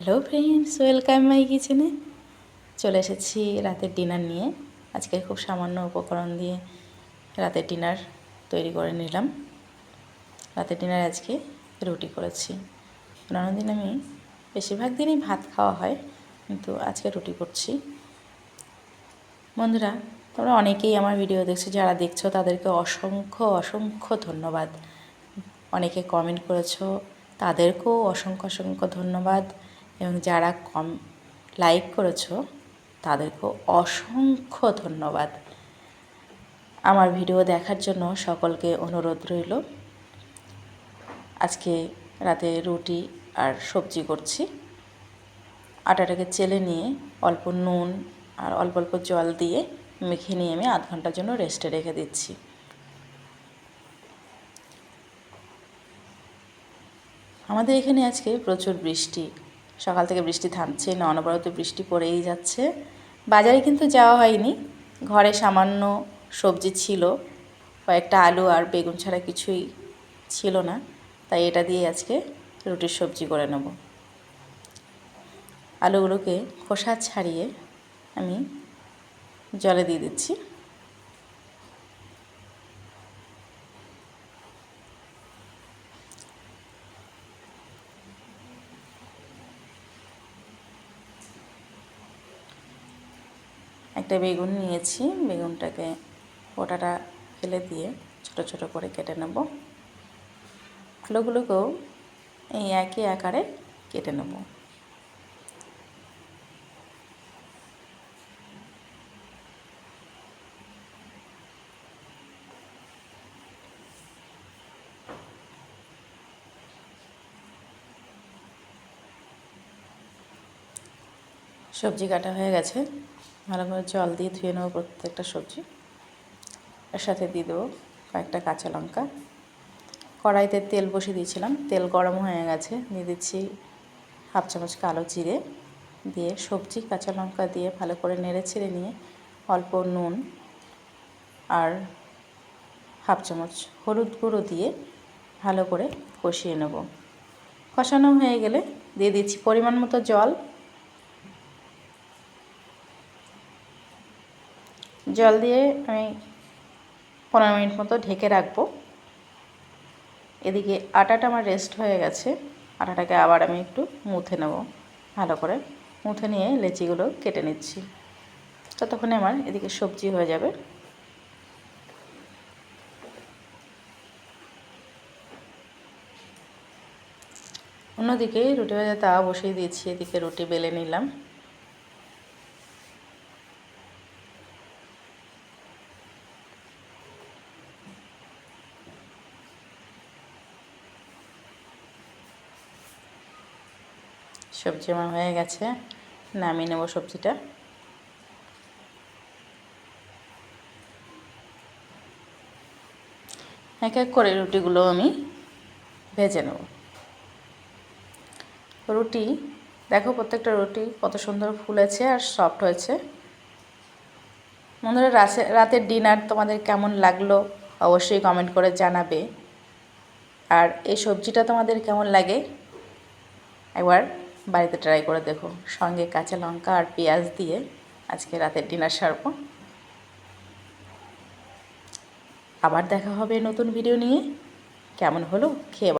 Hello friends, welcome my কিচেনে। চলে এসেছি রাতের ডিনার নিয়ে। আজকে খুব সামান্য উপকরণ দিয়ে রাতের ডিনার তৈরি করে নিলাম। রাতের ডিনার আজকে রুটি করেছি। অন্যান্য দিন আমি বেশিরভাগ দিনই ভাত খাওয়া হয়, কিন্তু আজকে রুটি করছি। বন্ধুরা, তোমরা অনেকেই আমার ভিডিও দেখছো, যারা দেখছো তাদেরকে অসংখ্য অসংখ্য ধন্যবাদ। অনেকে কমেন্ট করেছো, তাদেরকেও অসংখ্য অসংখ্য ধন্যবাদ। এবং যারা লাইক করেছো তাদেরকেও অসংখ্য ধন্যবাদ। আমার ভিডিও দেখার জন্য সকলকে অনুরোধ রইল। আজকে রাতে রুটি আর সবজি করছি। আটাটাকে চেলে নিয়ে অল্প নুন আর অল্প অল্প জল দিয়ে মেখে নিয়ে আমি আধ ঘন্টার জন্য রেস্টে রেখে দিচ্ছি। আমাদের এখানে আজকে প্রচুর বৃষ্টি, সকাল থেকে বৃষ্টি থামছে না, অনবরত বৃষ্টি পড়েই যাচ্ছে। বাজারে কিন্তু যাওয়া হয়নি, ঘরে সামান্য সবজি ছিল, কয়েকটা আলু আর বেগুন ছাড়া কিছুই ছিল না, তাই এটা দিয়ে আজকে রুটির সবজি করে নেব। আলুগুলোকে খোসা ছাড়িয়ে আমি জলে দিয়ে দিচ্ছি। একটা বেগুন নিয়েছি, বেগুনটাকে গোটাটা ফেলে দিয়ে ছোট ছোট করে কেটে নেব। আলুগুলোকেও এই একই আকারে কেটে নেব। সবজি কাটা হয়ে গেছে, ভালো করে জল দিয়ে ধুয়ে নেবো প্রত্যেকটা সবজি। এর সাথে দিয়ে দেবো কয়েকটা কাঁচা লঙ্কা। কড়াইতে তেল বসিয়ে দিয়েছিলাম, তেল গরম হয়ে গেছে, দিয়ে দিচ্ছি হাফ চামচ কালো জিরে, দিয়ে সবজি কাঁচা লঙ্কা দিয়ে ভালো করে নেড়ে ছেড়ে নিয়ে অল্প নুন আর হাফ চামচ হলুদ গুঁড়ো দিয়ে ভালো করে কষিয়ে নেব। কষানো হয়ে গেলে দিয়ে দিচ্ছি পরিমাণ মতো জল। জল দিয়ে আমি 15 মিনিট মতো ঢেকে রাখবো। এদিকে আটাটা আমার রেস্ট হয়ে গেছে, আটাটাকে আবার আমি একটু মুথে নেব। ভালো করে মুথে নিয়ে লেচিগুলো কেটে নিচ্ছি। ততক্ষণে আমার এদিকে সবজি হয়ে যাবে। অন্যদিকে রুটি ভাজা তাওয়া বসিয়ে দিয়েছি, এদিকে রুটি বেলে নিলাম। সবজি আমার হয়ে গেছে, নামিয়ে নেব সবজিটা। এক এক করে রুটিগুলো আমি ভেজে নেব। রুটি দেখো, প্রত্যেকটা রুটি কত সুন্দর ফুলেছে আর সফট হয়েছে। বন্ধুরা, রাতের ডিনার তোমাদের কেমন লাগলো অবশ্যই কমেন্ট করে জানাবে। আর এই সবজিটা তোমাদের কেমন লাগে একবার বাড়িতে ট্রাই করে দেখো। সঙ্গে কাঁচা লঙ্কা আর পেঁয়াজ দিয়ে আজকে রাতের ডিনার সারবো। আবার দেখা হবে নতুন ভিডিও নিয়ে। কেমন হলো খেয়ে